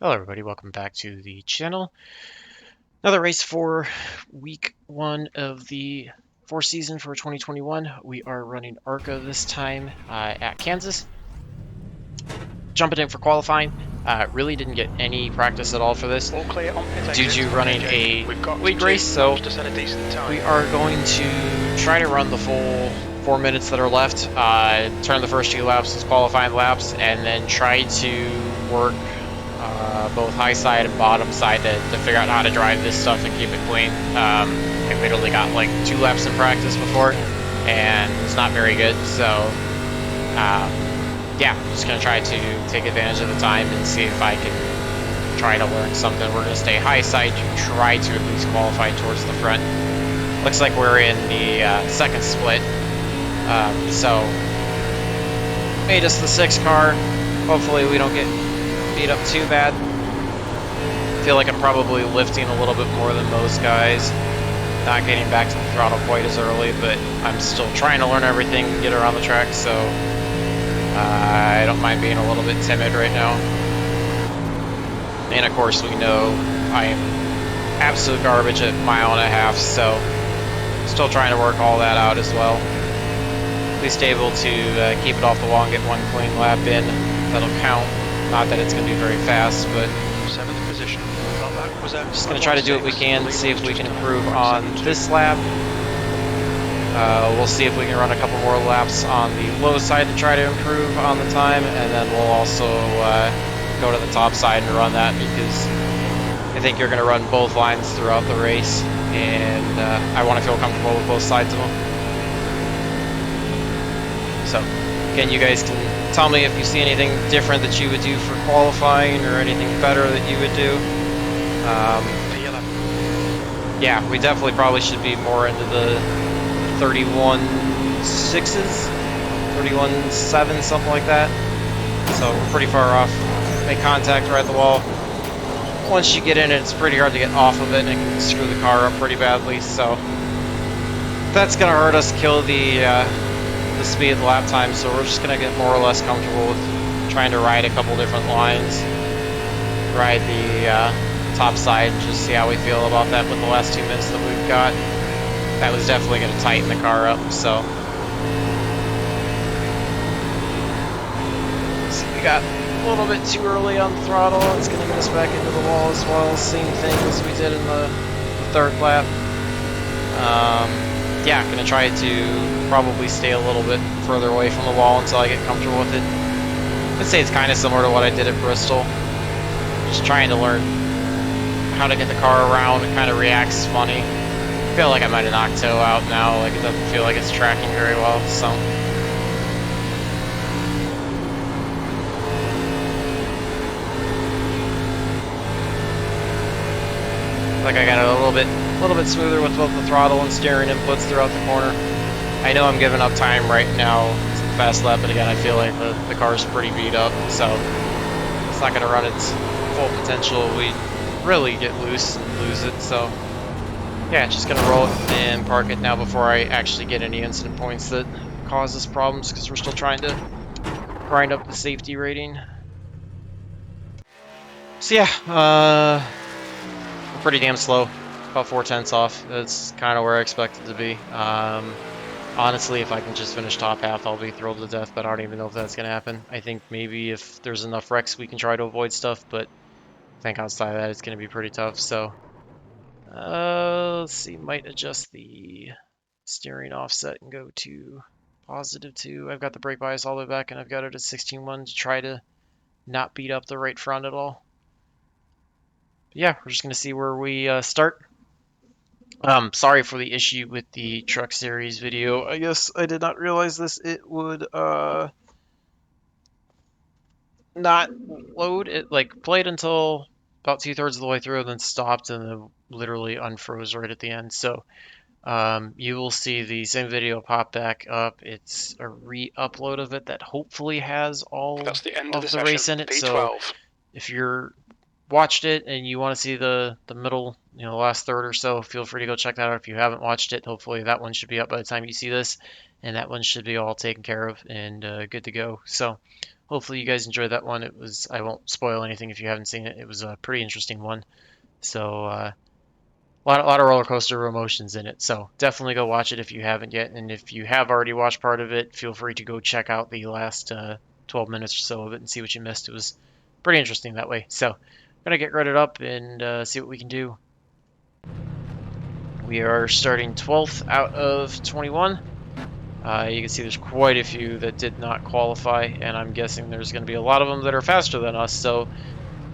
Hello everybody, welcome back to the channel. Another race for week 1 of the 4th season for 2021. We are running ARCA this time at Kansas. Jumping in for qualifying. Really didn't get any practice at all for this All clear on pit due exit. to running Okay, a we've got league two race, so laps to set a decent time. we are going to try to run the full 4 minutes that are left, turn the first 2 laps as qualifying laps, and then try to work both high side and bottom side to figure out how to drive this stuff and keep it clean. I literally got like 2 laps in practice before, and it's not very good, so yeah, just gonna try to take advantage of the time and see if I can try to learn something. We're gonna stay high side to try to at least qualify towards the front. Looks like we're in the second split, so made us the 6th car. Hopefully we don't get beat up too bad. Feel like I'm probably lifting a little bit more than most guys. Not getting back to the throttle quite as early, but I'm still trying to learn everything and get around the track, so I don't mind being a little bit timid right now. And of course we know I am absolute garbage at 1.5 miles, so still trying to work all that out as well. At least able to keep it off the wall and get 1 clean lap in. That'll count. Not that it's going to be very fast, but 7th position. That was just going to try to do what we can, see if we can improve on this lap. We'll see if we can run a couple more laps on the low side to try to improve on the time, and then we'll also go to the top side and run that, because I think you're going to run both lines throughout the race, and I want to feel comfortable with both sides of them. So, again, you guys can tell me if you see anything different that you would do for qualifying or anything better that you would do. Yeah, we definitely probably should be more into the 31.6s, 31.7, something like that. So we're pretty far off. Make contact right at the wall. Once you get in it, it's pretty hard to get off of it, and it can screw the car up pretty badly. So that's gonna hurt us, kill the speed, the lap time. So we're just gonna get more or less comfortable with trying to ride a couple different lines, ride the top side, and just see how we feel about that with the last 2 minutes that we've got. That was definitely going to tighten the car up, so we got a little bit too early on the throttle. It's going to get us back into the wall as well. Same thing as we did in the 3rd lap. Yeah, going to try to probably stay a little bit further away from the wall until I get comfortable with it. I'd say it's kind of similar to what I did at Bristol. Just trying to learn how to get the car around. It kind of reacts funny. I feel like I might have knocked toe out now. Like, it doesn't feel like it's tracking very well, so. Like I got it a little bit smoother with both the throttle and steering inputs throughout the corner. I know I'm giving up time right now. It's a fast lap, but again, I feel like the car's pretty beat up, so it's not going to run its full potential. We really get loose and lose it, so yeah, just gonna roll it and park it now before I actually get any incident points that cause us problems, because we're still trying to grind up the safety rating. So yeah, we're pretty damn slow, about 4/10 off. That's kind of where I expected to be. Honestly, if I can just finish top half, I'll be thrilled to death, but I don't even know if that's gonna happen. I think maybe if there's enough wrecks we can try to avoid stuff, but I think outside of that it's gonna be pretty tough, so let's see, might adjust the steering offset and go to +2. I've got the brake bias all the way back, and I've got it at 16.1 to try to not beat up the right front at all. But yeah, we're just going to see where we start. Sorry for the issue with the Truck Series video. I guess I did not realize this. It would not load. It like played until about 2/3 of the way through, and then stopped, and then literally unfroze right at the end. So you will see the same video pop back up. It's a re-upload of it that hopefully has all That's the end of the the race session. in it. P12. So if you're watched it and you want to see the middle, the last third or so, feel free to go check that out. If you haven't watched it, hopefully that one should be up by the time you see this, and that one should be all taken care of and good to go. So hopefully you guys enjoyed that one. I won't spoil anything if you haven't seen it. It was a pretty interesting one. So a lot of roller coaster emotions in it. So definitely go watch it if you haven't yet. And if you have already watched part of it, feel free to go check out the last 12 minutes or so of it and see what you missed. It was pretty interesting that way. So I'm gonna get redded up and see what we can do. We are starting 12th out of 21. You can see there's quite a few that did not qualify, and I'm guessing there's going to be a lot of them that are faster than us. So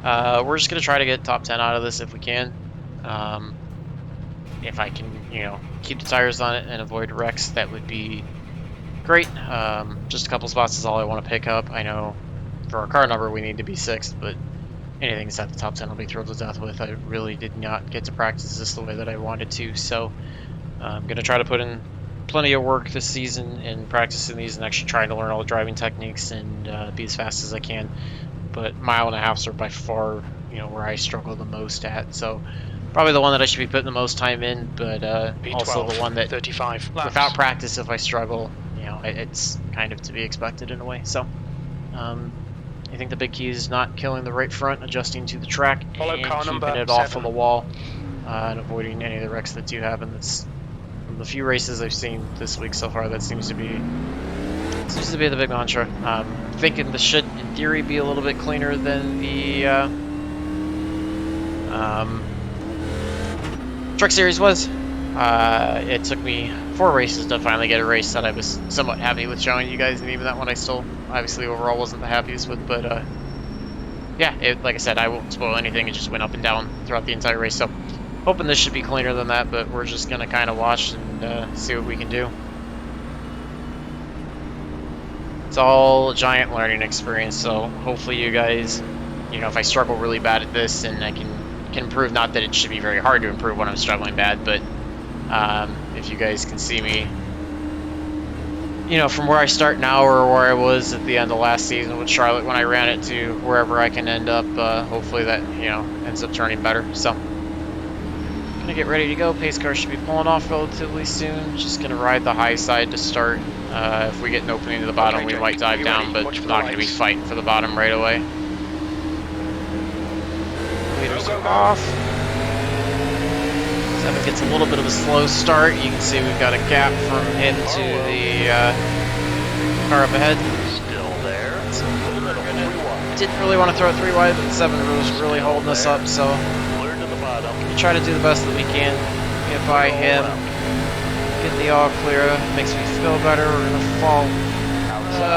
we're just going to try to get top 10 out of this if we can. If I can, keep the tires on it and avoid wrecks, that would be great. Just a couple spots is all I want to pick up. I know for our car number we need to be 6th, but anything inside the top 10 I'll be thrilled to death with. I really did not get to practice this the way that I wanted to, so I'm going to try to put in plenty of work this season in practicing these and actually trying to learn all the driving techniques and be as fast as I can. But mile and a halfs are by far, where I struggle the most at. So probably the one that I should be putting the most time in, but also the one that 35 laps. Without practice, if I struggle, it's kind of to be expected in a way. So I think the big key is not killing the right front, adjusting to the track, Follow and car keeping number it off 7. of the wall, and avoiding any of the wrecks that do happen. That's from the few races I've seen this week so far. That seems to be the big mantra. Thinking this should, in theory, be a little bit cleaner than the Truck Series was. It took me 4 races to finally get a race that I was somewhat happy with showing you guys, and even that one I still obviously overall wasn't the happiest with, but yeah, like I said, I won't spoil anything. It just went up and down throughout the entire race, so hoping this should be cleaner than that, but we're just going to kind of watch and see what we can do. It's all a giant learning experience, so hopefully you guys, if I struggle really bad at this, and I can improve, not that it should be very hard to improve when I'm struggling bad, but if you guys can see me, from where I start now or where I was at the end of last season with Charlotte when I ran it to wherever I can end up, hopefully that, ends up turning better. So gonna get ready to go. Pace car should be pulling off relatively soon. Just gonna ride the high side to start. If we get an opening to the bottom, we might dive down, but not gonna be fighting for the bottom right away. Leaders are off. 7 gets a little bit of a slow start. You can see we've got a gap from him to the car up ahead. Still there. So didn't really want to throw it 3 wide, but 7 was really holding us up, so Clear to the bottom. we try to do the best that we can. Get by him. Get the all clear. Makes me feel better. We're going to fall.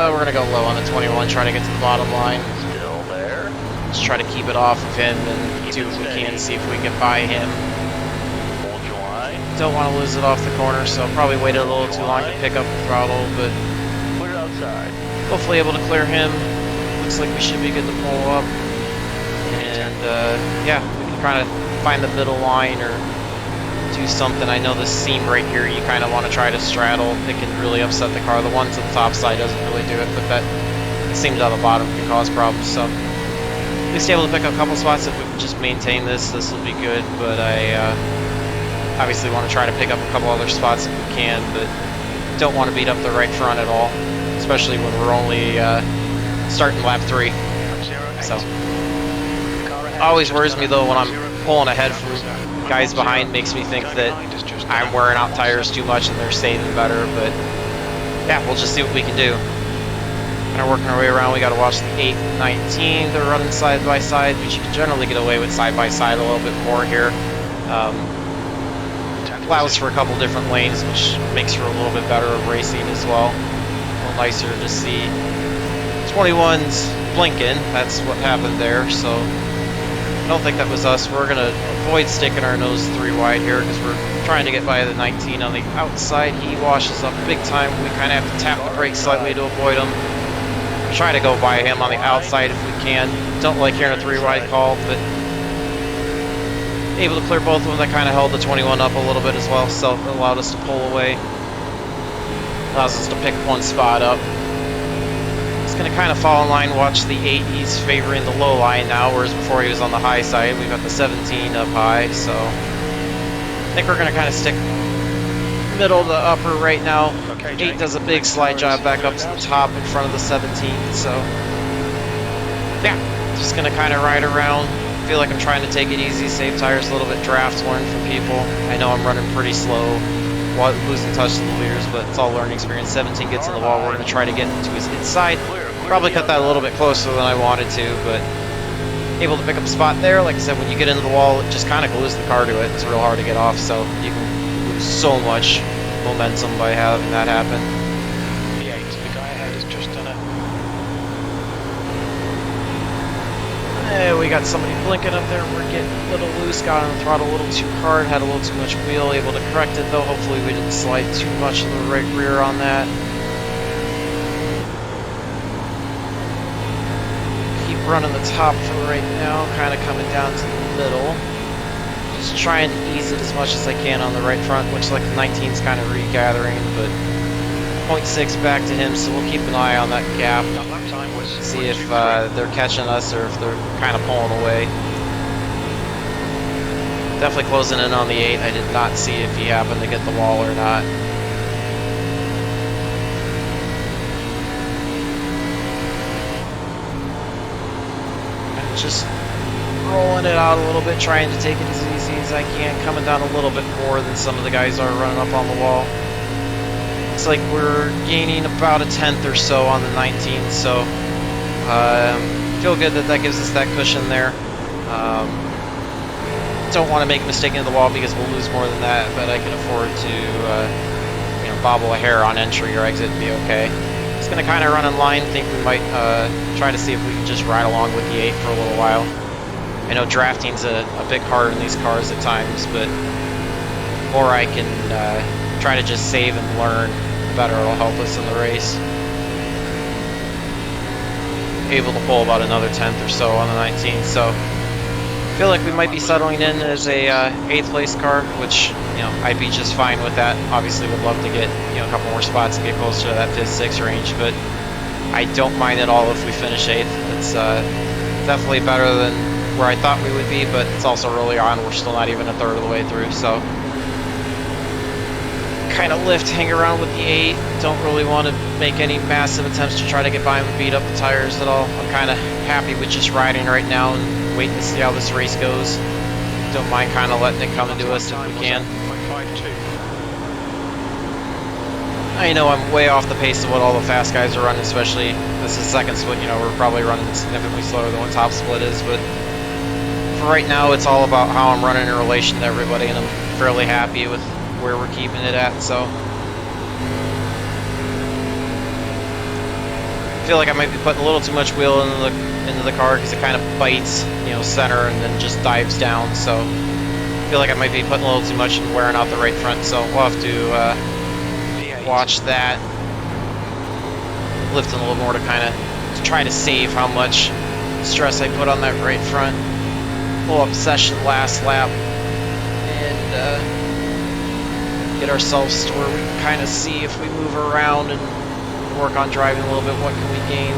We're going to go low on the 21, try to get to the bottom line. Still there. Just try to keep it off of him and do what we can, see if we can get by him. Hold your line. Don't want to lose it off the corner, so probably waited a little too long to pick up the throttle, but Clear outside. hopefully able to clear him. Looks like we should be good to pull up. And yeah, we can kind of find the middle line or do something. I know this seam right here you kind of want to try to straddle. It can really upset the car. The one to the top side doesn't really do it, but that seam down the bottom can cause problems. So at least able to pick up a couple spots. If we can just maintain this will be good, but I obviously want to try to pick up a couple other spots if we can, but don't want to beat up the right front at all, especially when we're only starting lap 3. So always worries me though when I'm pulling ahead from guys behind. Makes me think that I'm wearing out tires too much and they're saving better, but yeah, we'll just see what we can do. Kind of working our way around. We got to watch the 8 and 19. They're running side by side, but you can generally get away with side by side a little bit more here. Allows for a couple different lanes, which makes for a little bit better racing as well. A little nicer to see. 21's blinking. That's what happened there. So I don't think that was us. We're gonna avoid sticking our nose 3 wide here because we're trying to get by the 19 on the outside. He washes up big time. We kind of have to tap the brakes slightly to avoid him. We're trying to go by him on the outside if we can. Don't like hearing a 3 wide call, but able to clear both of them. That kind of held the 21 up a little bit as well, so it allowed us to pull away. Allows us to pick one spot up. He's going to kind of fall in line, watch the 8. He's favoring the low line now, whereas before he was on the high side. We've got the 17 up high, so I think we're going to kind of stick middle to upper right now. 8 does a big slide job back up to the top in front of the 17, so Yeah, just gonna kind of ride around. Feel like I'm trying to take it easy, save tires a little bit, draft, learn from people. I know I'm running pretty slow, losing touch to the leaders, but it's all learning experience. 17 gets in the wall. We're gonna try to get into his inside. Probably cut that a little bit closer than I wanted to, but able to pick up a spot there. Like I said, when you get into the wall, it just kind of glues the car to it. It's real hard to get off, so you can lose so much momentum by having that happen. P8, the guy ahead has just done it. We got somebody blinking up there. We're getting a little loose, got on the throttle a little too hard, had a little too much wheel, able to correct it though. Hopefully we didn't slide too much to the right rear on that. Keep running the top for right now, kind of coming down to the middle. Just trying to ease it as much as I can on the right front. Looks like the 19's kind of regathering, but 0.6 back to him, so we'll keep an eye on that gap. That lap time was See if 1:23. they're catching us or if they're kind of pulling away. Definitely closing in on the 8. I did not see if he happened to get the wall or not. I'm just rolling it out a little bit, trying to take it as easy as I can, coming down a little bit more than some of the guys are running up on the wall. Looks like we're gaining about a tenth or so on the 19, so feel good that that gives us that cushion there. Don't want to make a mistake into the wall because we'll lose more than that, but I can afford to bobble a hair on entry or exit and be okay. Just going to kind of run in line, think we might try to see if we can just ride along with the 8 for a little while. I know drafting's a bit hard in these cars at times, but the more I can try to just save and learn, the better it'll help us in the race. Able to pull about another tenth or so on the 19, so I feel like we might be settling in as a 8th place car, which I'd be just fine with that. Obviously would love to get a couple more spots and get closer to that 5th, 6th range, but I don't mind at all if we finish 8th. It's definitely better than where I thought we would be, but it's also early on. We're still not even a third of the way through, so kind of hang around with the 8. Don't really want to make any massive attempts to try to get by him and beat up the tires at all. I'm kind of happy with just riding right now and waiting to see how this race goes. Don't mind kind of letting it come into us if we can. 1:52. I know I'm way off the pace of what all the fast guys are running, especially this is second split. We're probably running significantly slower than what top split is, but for right now it's all about how I'm running in relation to everybody, and I'm fairly happy with where we're keeping it at. So I feel like I might be putting a little too much wheel into the car because it kind of bites center and then just dives down, so I feel like I might be putting a little too much and wearing out the right front, so we'll have to watch that. Lifting a little more to kind of try to save how much stress I put on that right front. Little obsession last lap and get ourselves to where we can kind of see if we move around and work on driving a little bit, what can we gain.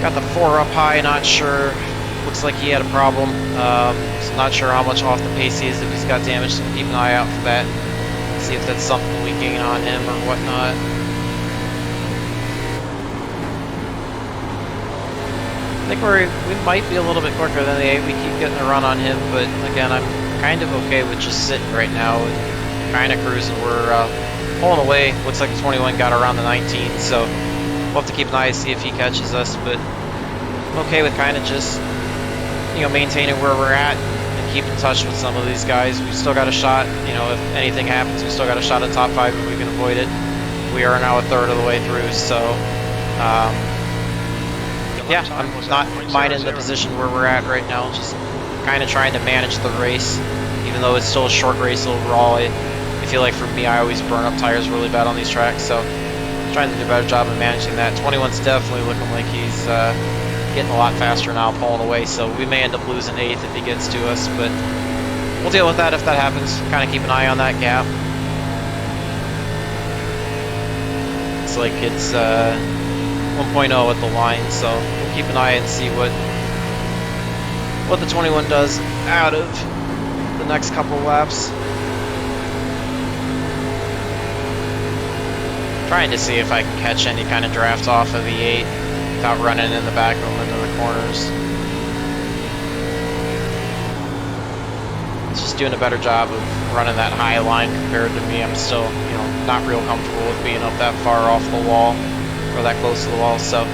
Got the 4 up high, not sure. Looks like he had a problem. So not sure how much off the pace he is, if he's got damage, so keep an eye out for that. See if that's something we gain on him or whatnot. I think we might be a little bit quicker than the 8. We keep getting a run on him, but again, I'm kind of okay with just sitting right now and kind of cruising. We're pulling away. Looks like the 21 got around the 19, so we'll have to keep an eye to see if he catches us, but I'm okay with kind of just maintaining where we're at and keep in touch with some of these guys. We've still got a shot, if anything happens, we still got a shot at top 5 if we can avoid it. We are now a third of the way through, so yeah, I'm not minding the position where we're at right now, just kind of trying to manage the race. Even though it's still a short race overall, I feel like for me, I always burn up tires really bad on these tracks, so I'm trying to do a better job of managing that. 21's definitely looking like he's getting a lot faster now, pulling away, so we may end up losing 8th if he gets to us, but we'll deal with that if that happens. Kind of keep an eye on that gap. It's like it's 1.0 at the line, so we'll keep an eye and see what the 21 does out of the next couple laps. Trying to see if I can catch any kind of draft off of the 8. without running in the back of them into the corners. It's just doing a better job of running that high line compared to me. I'm still, you know, not real comfortable with being up that far off the wall or that close to the wall. So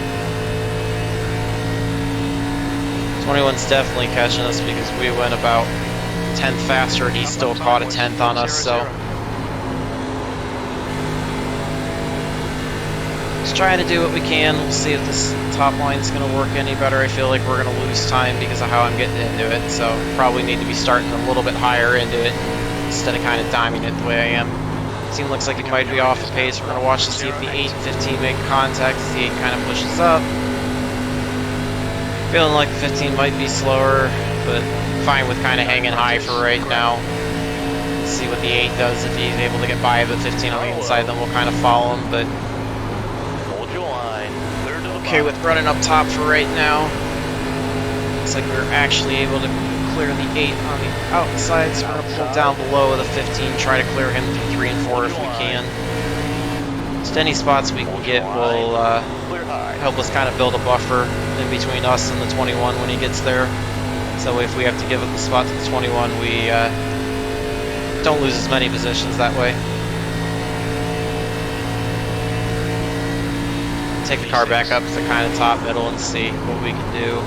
21's definitely catching us because we went about 10th faster and he still caught a 10th on us. So just trying to do what we can. We'll see if this top line is going to work any better. I feel like we're going to lose time because of how I'm getting into it. So probably need to be starting a little bit higher into it instead of kind of diming it the way I am. Team looks like it might be off the pace. We're going to watch to see if the 8 and 15 make contact as the 8 kind of pushes up. Feeling like the 15 might be slower, but fine with kind of hanging high for right now. Let's see what the 8 does. If he's able to get by the 15 on the inside, then we'll kind of follow him. But Hold your line. Clear to the okay bottom. with running up top for right now. Looks like we're actually able to clear the 8 on the outside, so we're going to pull down below the 15, try to clear him through 3 and 4 if we can. Just any spots we can get will Clear high. help us kind of build a buffer in between us and the 21 when he gets there. So if we have to give up the spot to the 21, we don't lose as many positions that way. Take the car back up to the kind of top middle and see what we can do.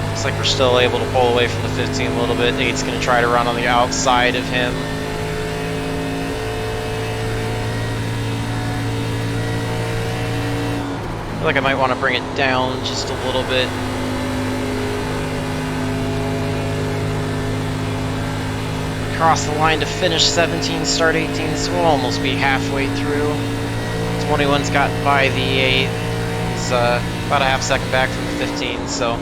Looks like we're still able to pull away from the 15 a little bit. 8's going to try to run on the outside of him. I feel like I might want to bring it down just a little bit. Cross the line to finish 17, start 18, so we'll almost be halfway through. 21's got by the 8. It's about a half second back from the 15, so.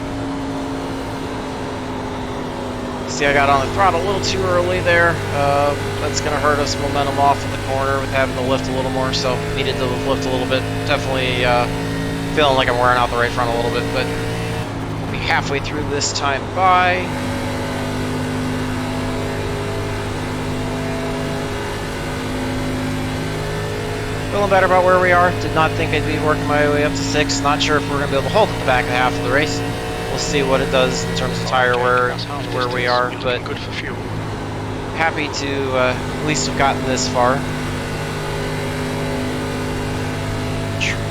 See, I got on the throttle a little too early there. That's going to hurt us momentum off of the corner with having to lift a little more, so needed to lift a little bit. Definitely feeling like I'm wearing out the right front a little bit, but we'll be halfway through this time by. Feeling better about where we are. Did not think I'd be working my way up to 6. Not sure if we're going to be able to hold at the back of half of the race. We'll see what it does in terms of tire wear and where we are, but good for fuel. happy to at least have gotten this far.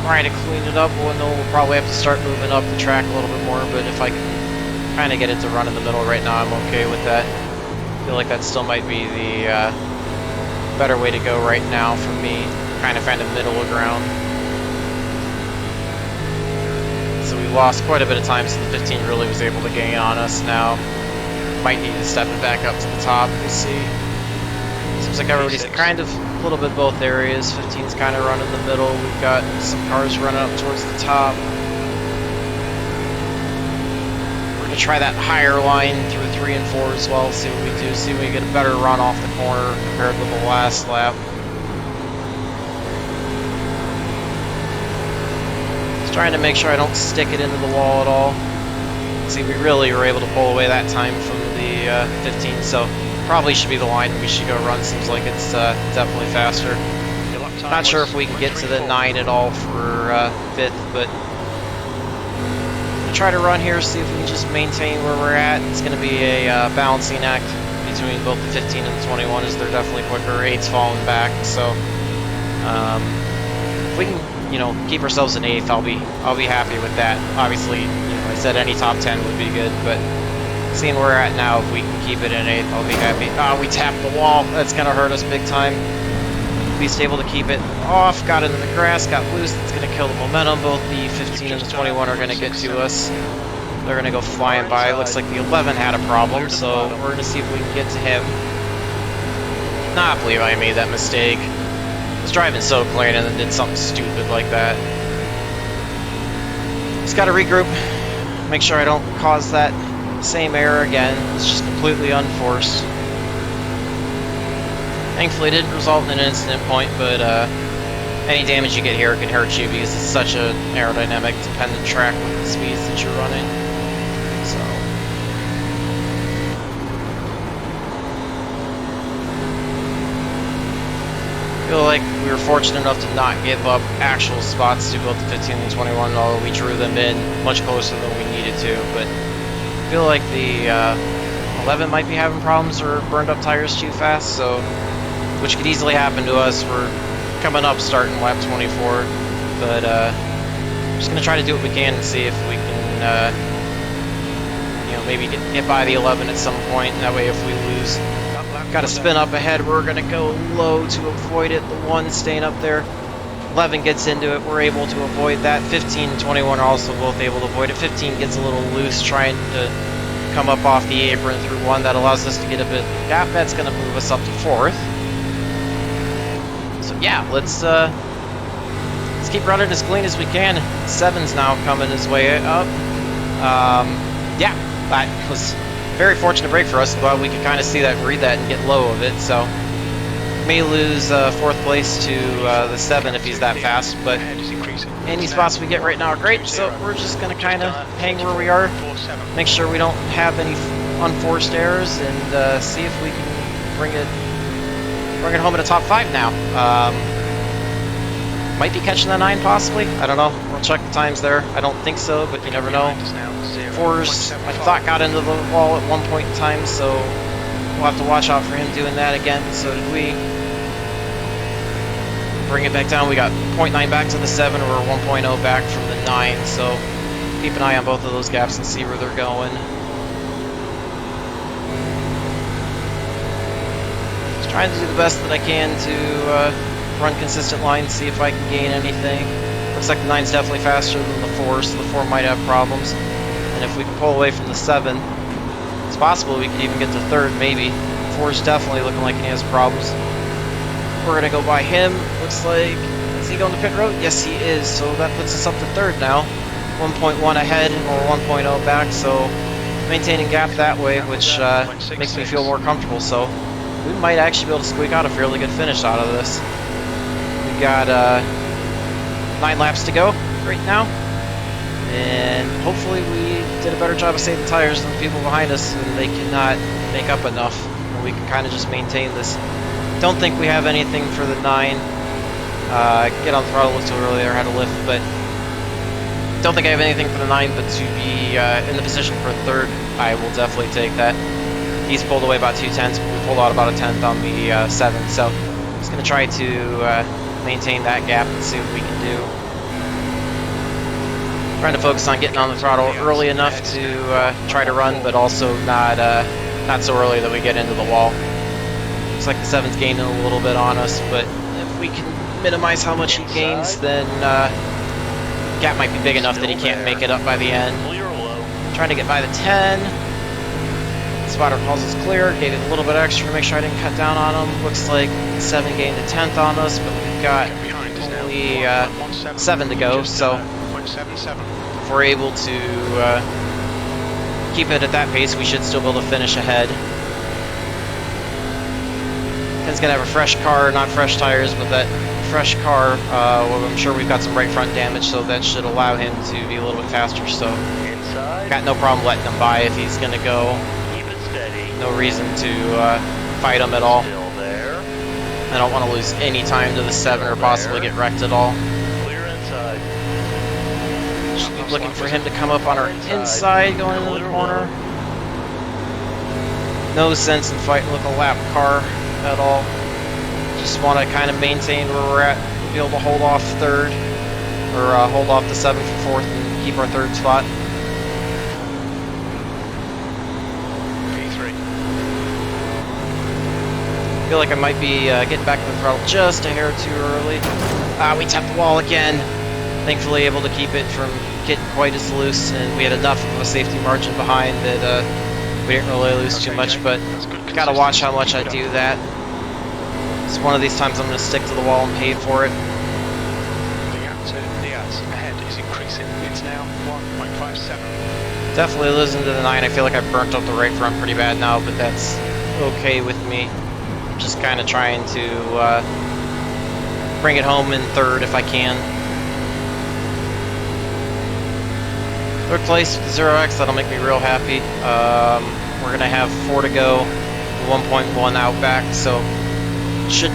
Trying to clean it up. We'll probably have to start moving up the track a little bit more, but if I can kind of get it to run in the middle right now, I'm okay with that. I feel like that still might be the better way to go right now for me. Kind of find a middle ground. So we lost quite a bit of time, so the 15 really was able to gain on us now. Might need to step it back up to the top. We'll see. Seems like everybody's kind of a little bit both areas. 15's kind of running the middle. We've got some cars running up towards the top. We're going to try that higher line through 3 and 4 as well. See what we do. See if we get a better run off the corner compared to the last lap. Trying to make sure I don't stick it into the wall at all. See, we really were able to pull away that time from the 15, so probably should be the line we should go run. Seems like it's definitely faster. Not sure if we can get to the 9 at all for 5th, but we'll try to run here, see if we can just maintain where we're at. It's going to be a balancing act between both the 15 and the 21 as they're definitely quicker. 8's falling back, so if we can, you know, keep ourselves in 8th, I'll be happy with that. Obviously, you know, I said any top 10 would be good, but seeing where we're at now, if we can keep it in 8th, I'll be happy. Oh, we tapped the wall. That's gonna hurt us big time. At least able to keep it off. Got into the grass, got loose. That's gonna kill the momentum. Both the 15 and the 21 are gonna get to us. They're gonna go flying by. Looks like the 11 had a problem, so we're gonna see if we can get to him. Not believe I made that mistake. I was driving so clean and then did something stupid like that. Just gotta regroup, make sure I don't cause that same error again. It's just completely unforced. Thankfully it didn't result in an incident point, but any damage you get here can hurt you because it's such an aerodynamic dependent track with the speeds that you're running. So feel like we were fortunate enough to not give up actual spots to both the 15 and 21, although we drew them in much closer than we needed to. But I feel like the 11 might be having problems or burned up tires too fast, so which could easily happen to us. We're coming up starting lap 24, but just going to try to do what we can and see if we can you know, maybe get hit by the 11 at some point. That way if we lose, got to spin up ahead, we're going to go low to avoid it. The 1 staying up there, 11 gets into it, we're able to avoid that. 15 and 21 are also both able to avoid it. 15 gets a little loose trying to come up off the apron through 1. That allows us to get a bit of gap. That's going to move us up to 4th. So yeah, let's keep running as clean as we can. 7's now coming his way up. Yeah, that was very fortunate break for us. I'm glad we could kind of see that and read that and get low of it. So may lose 4th place to the 7 if he's that fast, but any spots we get right now are great. So we're just going to kind of hang where we are, make sure we don't have any unforced errors, and see if we can bring it home in a top 5 now. Might be catching the 9 possibly. I don't know. We'll check the times there. I don't think so, but you never know. 4's, I thought, got into the wall at one point in time, so we'll have to watch out for him doing that again. So did we. Bring it back down. We got 0.9 back to the 7, or 1.0 back from the 9, so keep an eye on both of those gaps and see where they're going. Just trying to do the best that I can to run consistent lines, see if I can gain anything. Looks like the 9's definitely faster than the 4, so the 4 might have problems. And if we can pull away from the 7, it's possible we could even get to 3rd, maybe. 4's definitely looking like he has problems. We're going to go by him. Looks like, is he going to pit road? Yes, he is. So that puts us up to 3rd now. 1.1 ahead or 1.0 back, so maintaining gap that way, which makes me feel more comfortable. So we might actually be able to squeak out a fairly good finish out of this. We got 9 laps to go right now, and hopefully we did a better job of saving tires than the people behind us, and they cannot make up enough, and we can kind of just maintain this. Don't think we have anything for the 9. Get on the throttle a little too early there, had a lift, but don't think I have anything for the 9, but to be in the position for 3rd, I will definitely take that. He's pulled away about 2/10, but we pulled out about a 10th on the 7, so I'm just going to try to maintain that gap and see what we can do. Trying to focus on getting on the throttle early enough to try to run, but also not so early that we get into the wall. Looks like the 7's gaining a little bit on us, but if we can minimize how much he gains, then gap might be big enough that he can't make it up by the end. Trying to get by the 10. Spotter calls us clear, gave it a little bit extra to make sure I didn't cut down on him. Looks like 7 gained a 10th on us, but we've got only 7 to go, so if we're able to keep it at that pace, we should still be able to finish ahead. Ken's gonna have a fresh car, not fresh tires, but that fresh car, well, I'm sure we've got some right front damage, so that should allow him to be a little bit faster, so got no problem letting him by if he's gonna go. No reason to fight him at all. I don't want to lose any time to the 7 or possibly get wrecked at all. Just be looking for him to come up on our inside going into the corner. No sense in fighting with a lap car at all. Just want to kind of maintain where we're at, be able to hold off 3rd, or hold off the 7 for 4th and keep our 3rd spot. I feel like I might be getting back to the throttle just a hair too early. We tapped the wall again. Thankfully able to keep it from getting quite as loose, and we had enough of a safety margin behind that we didn't really lose too much, but gotta watch how much I do that. It's one of these times I'm going to stick to the wall and pay for it. The gap to Diaz ahead is increasing. It's now 1.57. Definitely losing to the 9. I feel like I've burnt up the right front pretty bad now, but that's okay with me. Just kind of trying to bring it home in 3rd if I can. 3rd place with 0x, that'll make me real happy. We're going to have 4 to go, 1.1 out back, so should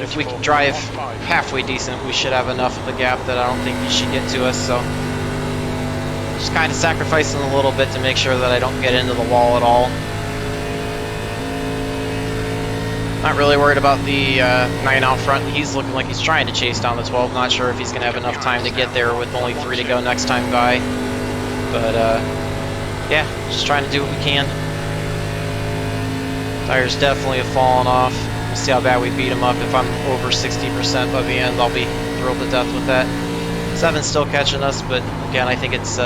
if we can 34, drive 1.5. halfway decent, we should have enough of a gap that I don't think he should get to us. So just kind of sacrificing a little bit to make sure that I don't get into the wall at all. Not really worried about the 9 out front. He's looking like he's trying to chase down the 12. Not sure if he's going to have enough time to get there with only 3 to go next time by. But yeah, just trying to do what we can. Tires definitely have fallen off. We'll see how bad we beat him up. If I'm over 60% by the end, I'll be thrilled to death with that. 7's still catching us, but again, I think it's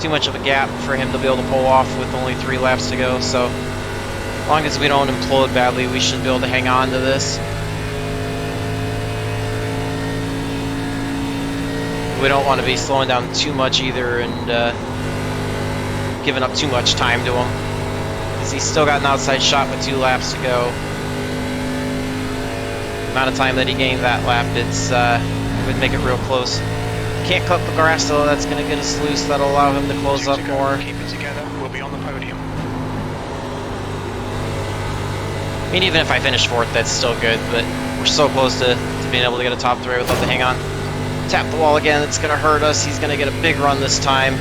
too much of a gap for him to be able to pull off with only 3 laps to go. So as long as we don't implode badly, we should be able to hang on to this. We don't want to be slowing down too much either and giving up too much time to him, because he's still got an outside shot with 2 laps to go. The amount of time that he gained that lap, it would make it real close. Can't cut the grass though, that's going to get us loose. That'll allow him to close up more. Keep it together, we'll be on the podium. I mean, even if I finish 4th, that's still good, but we're so close to being able to get a top 3 without the hang on. Tap the wall again, it's going to hurt us. He's going to get a big run this time.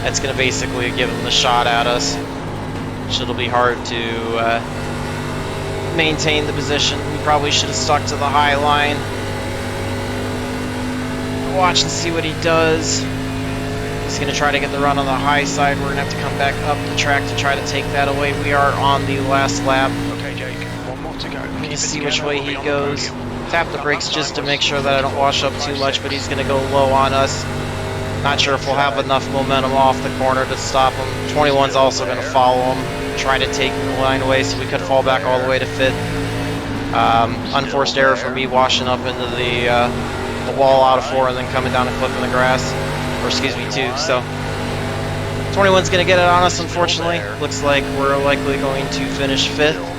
That's going to basically give him the shot at us. Which it'll be hard to maintain the position. We probably should have stuck to the high line. Watch and see what he does. He's going to try to get the run on the high side. We're going to have to come back up the track to try to take that away. We are on the last lap. Okay, Jake, 1 more to go. We're going to see which way he goes. Tap the brakes just to make sure that I don't wash up too much, but he's going to go low on us. Not sure if we'll have enough momentum off the corner to stop him. 21's also going to follow him, try to take the line away, so we could fall back all the way to 5th. Unforced error for me washing up into the wall out of 4 and then coming down a cliff in the grass. Or excuse me, 2. So 21's going to get it on us, unfortunately. Looks like we're likely going to finish 5th.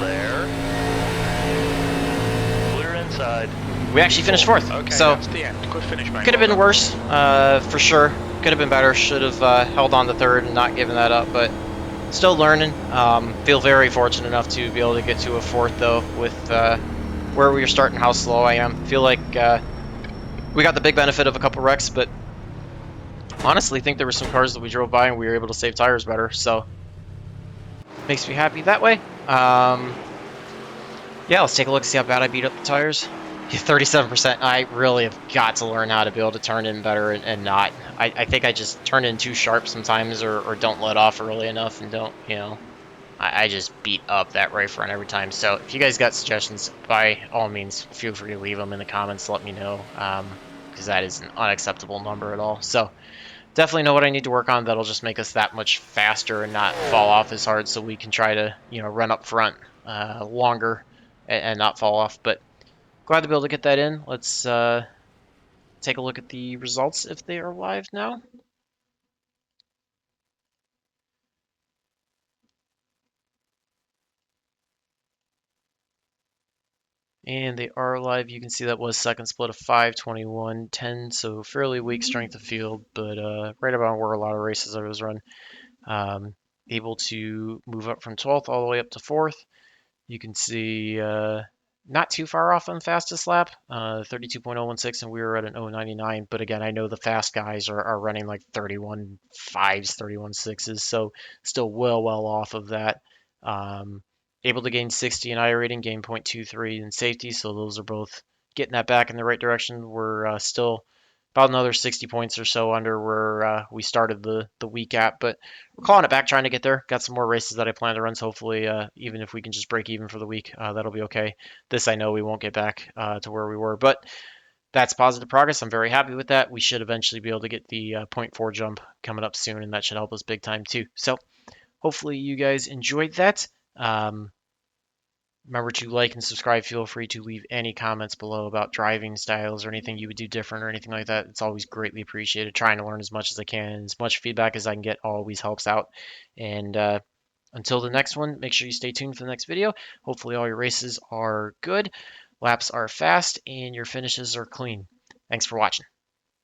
We actually finished 4th, Okay, so that's the end. Good finish, mate. could have been worse, for sure. Could have been better. Should have held on to 3rd and not given that up, but still learning. Feel very fortunate enough to be able to get to a 4th, though, with where we were starting, how slow I am. Feel like we got the big benefit of a couple wrecks, but honestly, think there were some cars that we drove by and we were able to save tires better, so makes me happy that way. Yeah, let's take a look and see how bad I beat up the tires. 37%. I really have got to learn how to be able to turn in better and not. I think I just turn in too sharp sometimes, or don't let off early enough and don't, you know. I just beat up that right front every time. So if you guys got suggestions, by all means, feel free to leave them in the comments. Let me know, because that is an unacceptable number at all. So definitely know what I need to work on. That'll just make us that much faster and not fall off as hard, so we can try to, you know, run up front longer and not fall off. But glad to be able to get that in. Let's take a look at the results if they are live now. And they are live. You can see that was second split of 5, 21, 10, so fairly weak strength of field, but right about where a lot of races I was run. Able to move up from 12th all the way up to 4th. You can see not too far off on the fastest lap, 32.016, and we were at an 0.99. But again, I know the fast guys are running like 31.5s, 31.6s, so still well off of that. Able to gain 60 in iRating, gain 0.23 in safety, so those are both getting that back in the right direction. We're still about another 60 points or so under where we started the week at, but we're clawing it back, trying to get there. Got some more races that I plan to run, so hopefully even if we can just break even for the week, that'll be okay. This I know we won't get back to where we were, but that's positive progress. I'm very happy with that. We should eventually be able to get the 0.4 jump coming up soon, and that should help us big time too. So hopefully you guys enjoyed that. Remember to like and subscribe. Feel free to leave any comments below about driving styles or anything you would do different or anything like that. It's always greatly appreciated. Trying to learn as much as I can. As much feedback as I can get always helps out. And until the next one, make sure you stay tuned for the next video. Hopefully all your races are good, laps are fast, and your finishes are clean. Thanks for watching.